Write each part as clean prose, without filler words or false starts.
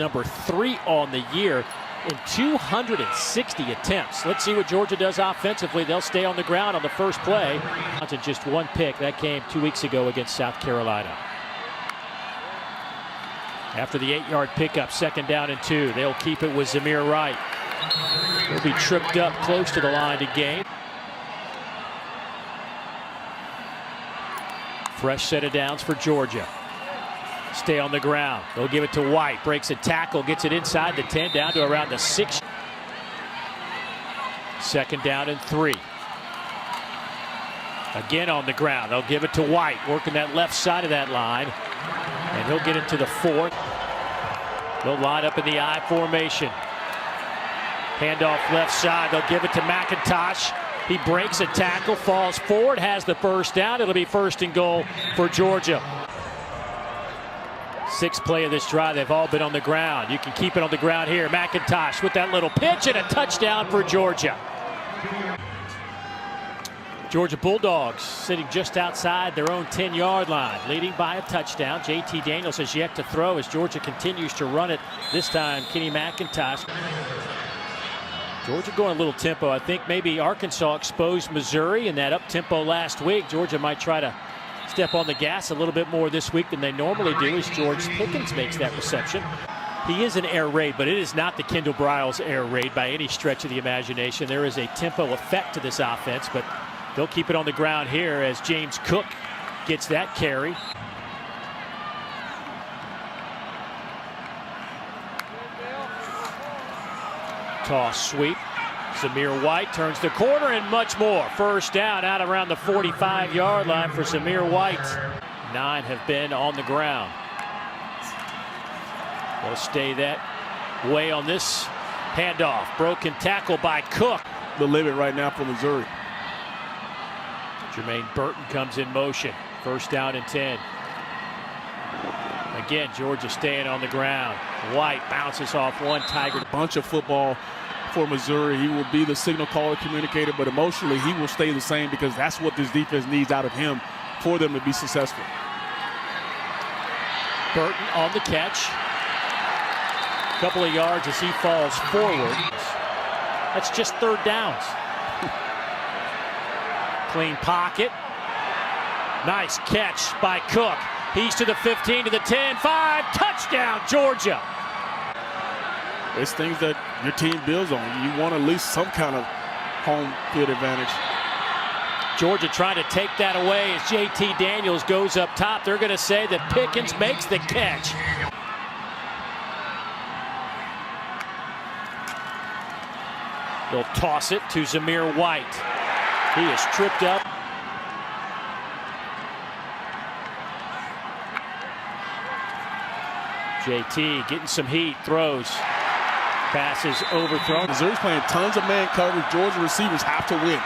number 3 on the year in 260 attempts. Let's see what Georgia does offensively. They'll stay on the ground on the first play. Just one pick. That came 2 weeks ago against South Carolina. After the 8-yard pickup, 2nd down and 2. They'll keep it with Jamaree Wright. He'll be tripped up close to the line to gain. Fresh set of downs for Georgia. Stay on the ground. They'll give it to White. Breaks a tackle, gets it inside the 10, down to around the 6. 2nd down and 3. Again on the ground. They'll give it to White, working that left side of that line. And he'll get it to the 4. They'll line up in the I formation. Handoff left side. They'll give it to McIntosh. He breaks a tackle, falls forward, has the first down. It'll be 1st and goal for Georgia. 6th play of this drive, they've all been on the ground. You can keep it on the ground here. McIntosh with that little pitch and a touchdown for Georgia. Georgia Bulldogs sitting just outside their own 10-yard line, leading by a touchdown. JT Daniels has yet to throw as Georgia continues to run it. This time, Kenny McIntosh. Georgia going a little tempo. I think maybe Arkansas exposed Missouri in that up-tempo last week. Georgia might try to step on the gas a little bit more this week than they normally do as George Pickens makes that reception. He is an air raid, but it is not the Kendall Briles air raid by any stretch of the imagination. There is a tempo effect to this offense, but they'll keep it on the ground here as James Cook gets that carry. Toss sweep. Jamaree White turns the corner and much more. 1st down out around the 45-yard line for Jamaree White. 9 have been on the ground. They'll stay that way on this handoff. Broken tackle by Cook. The limit right now for Missouri. Jermaine Burton comes in motion. 1st down and 10. Again, Georgia staying on the ground. White bounces off one Tiger. Bunch of football for Missouri. He will be the signal caller, communicator, but emotionally he will stay the same because that's what this defense needs out of him for them to be successful. Burton on the catch. Couple of yards as he falls forward. That's just 3rd downs. Clean pocket. Nice catch by Cook. He's to the 15, to the 10, 5. Touchdown, Georgia. It's things that your team builds on. You want at least some kind of home field advantage. Georgia trying to take that away as JT Daniels goes up top. They're going to say that Pickens makes the catch. They'll toss it to Jamaree White. He is tripped up. JT getting some heat, throws. Passes overthrown. Missouri's playing tons of man coverage. Georgia receivers have to win.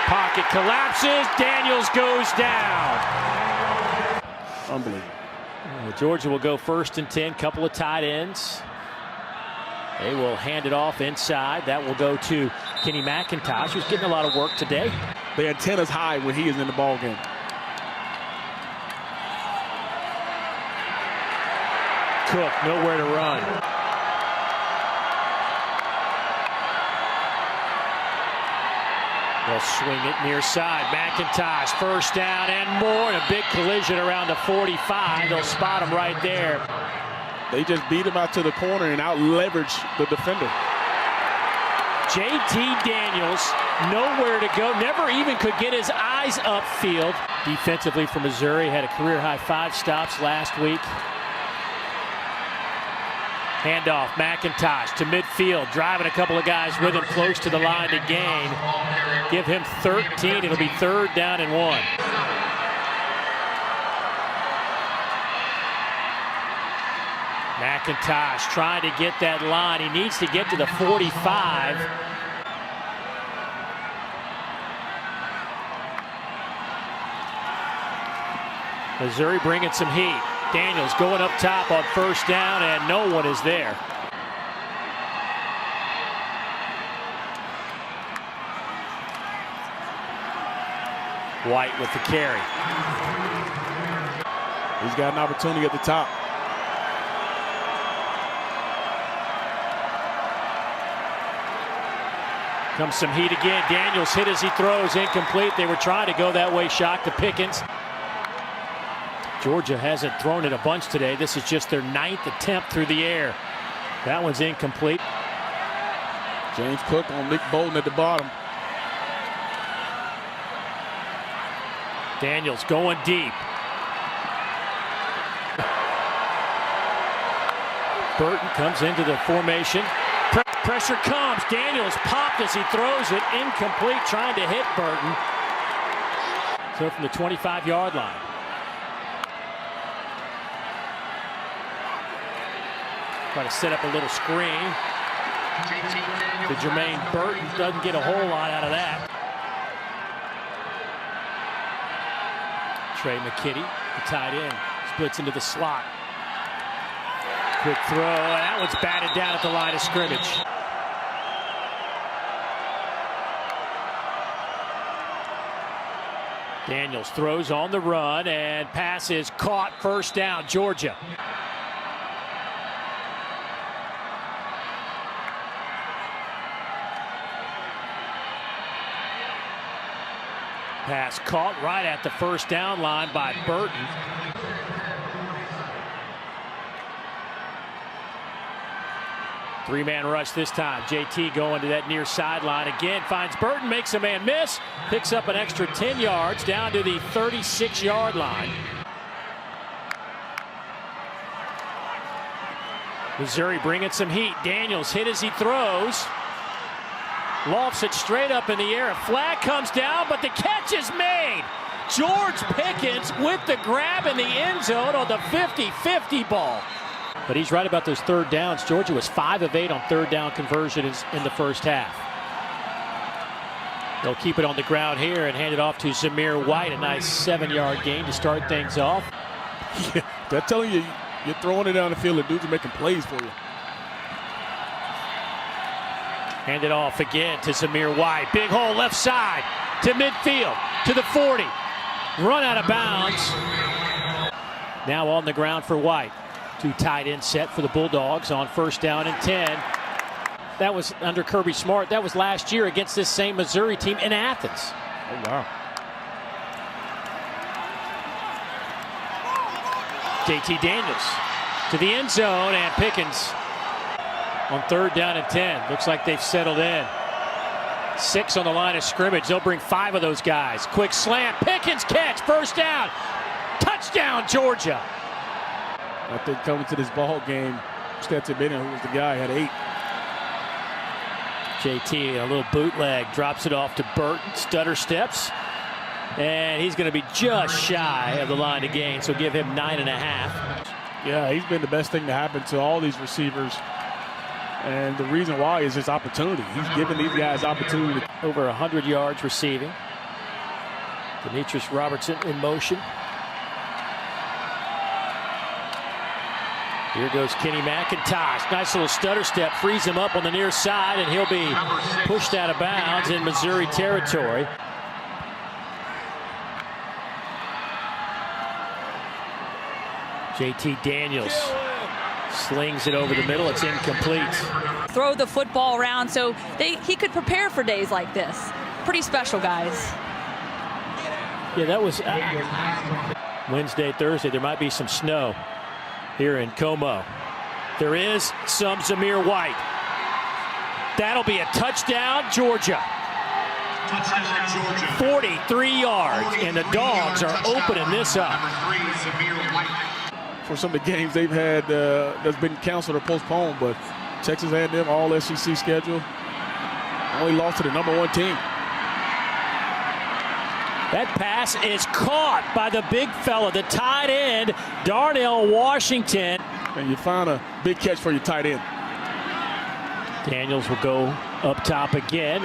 Pocket collapses. Daniels goes down. Unbelievable. Georgia will go 1st and 10. Couple of tight ends. They will hand it off inside. That will go to Kenny McIntosh, who's getting a lot of work today. The antenna's high when he is in the ball game. Cook nowhere to run. They'll swing it near side. McIntosh, 1st down and more. And a big collision around the 45. They'll spot him right there. They just beat him out to the corner and out-leverage the defender. JT Daniels, nowhere to go. Never even could get his eyes upfield. Defensively for Missouri, had a career-high 5 stops last week. Handoff, McIntosh to midfield, driving a couple of guys with him close to the line to gain. Give him 13. It'll be 3rd down and 1. McIntosh trying to get that line. He needs to get to the 45. Missouri bringing some heat. Daniels going up top on 1st down, and no one is there. White with the carry. He's got an opportunity at the top. Comes some heat again. Daniels hit as he throws, incomplete. They were trying to go that way, shot to Pickens. Georgia hasn't thrown it a bunch today. This is just their 9th attempt through the air. That one's incomplete. James Cook on Nick Bolton at the bottom. Daniels going deep. Burton comes into the formation. Pressure comes. Daniels popped as he throws it. Incomplete, trying to hit Burton. So from the 25-yard line. Try to set up a little screen. To Jermaine Burton. Doesn't get a whole lot out of that. Trey McKitty, the tight end, splits into the slot. Quick throw, and that one's batted down at the line of scrimmage. Daniels throws on the run, and pass is caught. First down, Georgia. Pass caught right at the first down line by Burton. Three-man rush this time. JT going to that near sideline again. Finds Burton, makes a man miss. Picks up an extra 10 yards down to the 36-yard line. Missouri bringing some heat. Daniels hit as he throws. Lofts it straight up in the air. A flag comes down, but the catch is made. George Pickens with the grab in the end zone on the 50-50 ball. But he's right about those third downs. Georgia was 5 of 8 on third down conversions in the first half. They'll keep it on the ground here and hand it off to Jamaree White. A nice 7-yard gain to start things off. Yeah, they're telling you, you're throwing it down the field and dudes are making plays for you. Hand it off again to Jamaree White. Big hole left side to midfield to the 40. Run out of bounds. Now on the ground for White. 2 tight end set for the Bulldogs on first down and 10. That was under Kirby Smart. That was last year against this same Missouri team in Athens. Oh, wow. JT Daniels to the end zone, and Pickens on third down and 10. Looks like they've settled in. 6 on the line of scrimmage. They'll bring 5 of those guys. Quick slant. Pickens catch. First down. Touchdown, Georgia. I think coming to this ball game, Stetson Bennett, who was the guy, had 8. JT, a little bootleg, drops it off to Burton. Stutter steps. And he's going to be just shy of the line to gain, so give him 9.5. Yeah, he's been the best thing to happen to all these receivers. And the reason why is his opportunity. He's giving these guys opportunity. Over 100 yards receiving. Demetrius Robertson in motion. Here goes Kenny McIntosh. Nice little stutter step. Frees him up on the near side, and he'll be pushed out of bounds in Missouri territory. JT Daniels slings it over the middle. It's incomplete. Throw the football around so he could prepare for days like this. Pretty special, guys. Yeah, that was Wednesday, Thursday. There might be some snow here in Como. There is some Jamaree White. That'll be a touchdown, Georgia. Touchdown, Georgia. 43 yards, and the Dogs are opening this up. For some of the games they've had that's been canceled or postponed, but Texas A&M all SEC schedule only lost to the #1 team. That pass is caught by the big fella, the tight end, Darnell Washington. And you find a big catch for your tight end. Daniels will go up top again,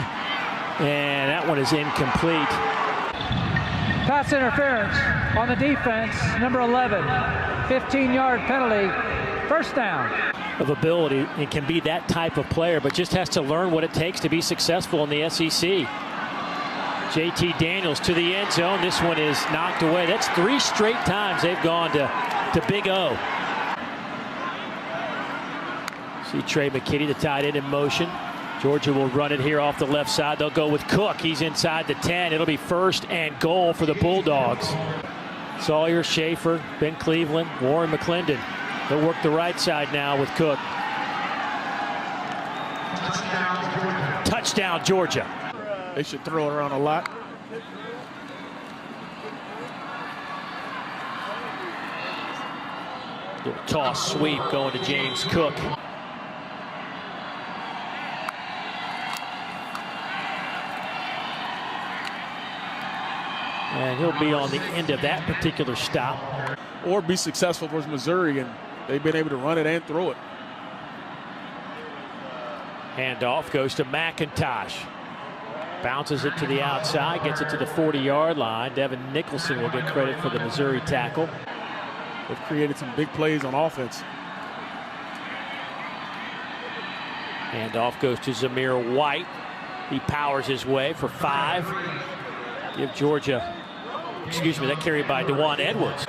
and that one is incomplete. Pass interference on the defense, number 11. 15-yard penalty, first down. Of ability and can be that type of player, but just has to learn what it takes to be successful in the SEC. JT Daniels to the end zone. This one is knocked away. That's 3 straight times they've gone to Big O. See Trey McKitty, the tight end, in motion. Georgia will run it here off the left side. They'll go with Cook. He's inside the 10. It'll be 1st and goal for the Bulldogs. Salyer, Shaffer, Ben Cleveland, Warren McClendon. They'll work the right side now with Cook. Touchdown, Georgia. They should throw it around a lot. Little toss sweep going to James Cook. And he'll be on the end of that particular stop. Or be successful versus Missouri, and they've been able to run it and throw it. Handoff goes to McIntosh. Bounces it to the outside, gets it to the 40-yard line. Devin Nicholson will get credit for the Missouri tackle. They've created some big plays on offense. Handoff goes to Jamaree White. He powers his way for 5. Give Georgia, that carry by Dewan Edwards.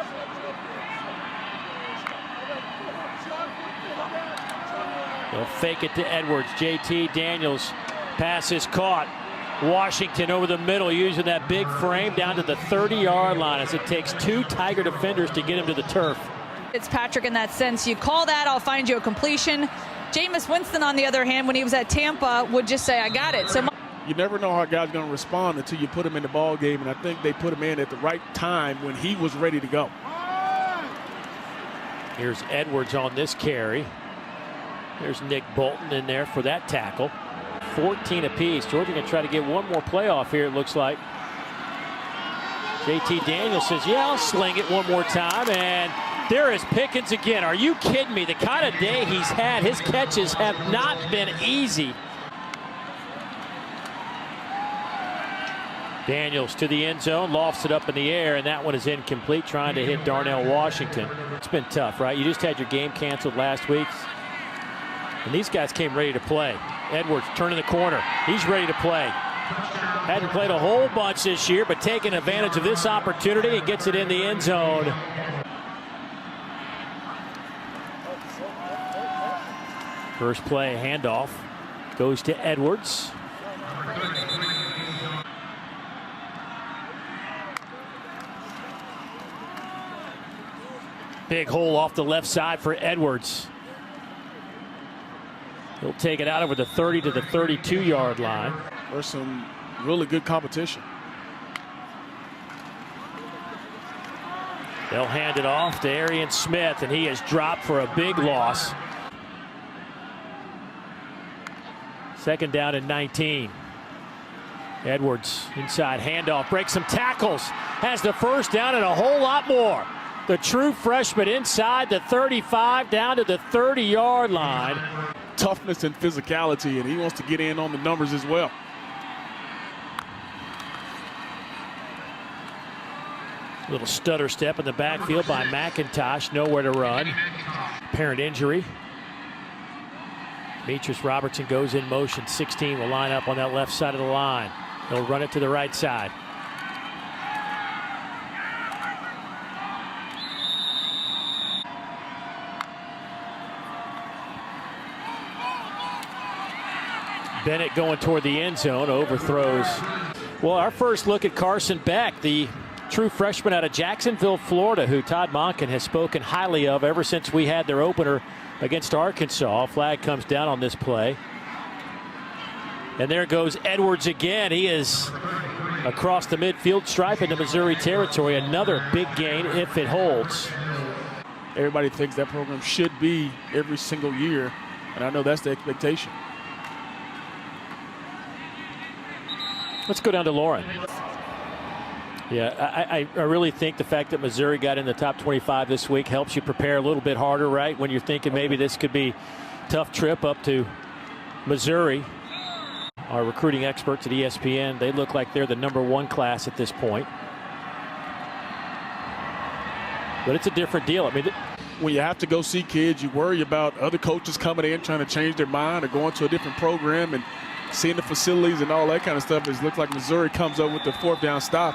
They'll fake it to Edwards. JT Daniels, pass is caught. Washington over the middle using that big frame down to the 30-yard line as it takes 2 Tiger defenders to get him to the turf. It's Patrick in that sense. You call that, I'll find you a completion. Jameis Winston, on the other hand, when he was at Tampa, would just say, I got it. So you never know how a guy's going to respond until you put him in the ball game, and I think they put him in at the right time when he was ready to go. Here's Edwards on this carry. There's Nick Bolton in there for that tackle. 14 apiece. Georgia going to try to get one more playoff here, it looks like. JT Daniels says, yeah, I'll sling it one more time. And there is Pickens again. Are you kidding me? The kind of day he's had, his catches have not been easy. Daniels to the end zone, lofts it up in the air, and that one is incomplete, trying to hit Darnell Washington. It's been tough, right? You just had your game canceled last week, and these guys came ready to play. Edwards turning the corner. He's ready to play. Hadn't played a whole bunch this year, but taking advantage of this opportunity and gets it in the end zone. First play, handoff, goes to Edwards. Big hole off the left side for Edwards. He'll take it out over the 30 to the 32-yard line. There's some really good competition. They'll hand it off to Arian Smith, and he is dropped for a big loss. 2nd down and 19. Edwards inside handoff, breaks some tackles, has the first down and a whole lot more. The true freshman inside the 35 down to the 30-yard line. Toughness and physicality, and he wants to get in on the numbers as well. Little stutter step in the backfield by McIntosh, nowhere to run. Apparent injury. Demetrius Robertson goes in motion. 16 will line up on that left side of the line. He'll run it to the right side. Bennett going toward the end zone, overthrows. Well, our first look at Carson Beck, the true freshman out of Jacksonville, Florida, who Todd Monken has spoken highly of ever since we had their opener against Arkansas. Flag comes down on this play. And there goes Edwards again. He is across the midfield stripe into Missouri territory. Another big gain if it holds. Everybody thinks that program should be every single year, and I know that's the expectation. Let's go down to Lauren. Yeah, I really think the fact that Missouri got in the top 25 this week helps you prepare a little bit harder, right? When you're thinking maybe this could be a tough trip up to Missouri. Our recruiting experts at ESPN, they look like they're the #1 class at this point. But it's a different deal. I mean, when you have to go see kids, you worry about other coaches coming in trying to change their mind or going to a different program and seeing the facilities and all that kind of stuff. It looks like Missouri comes up with the 4th down stop.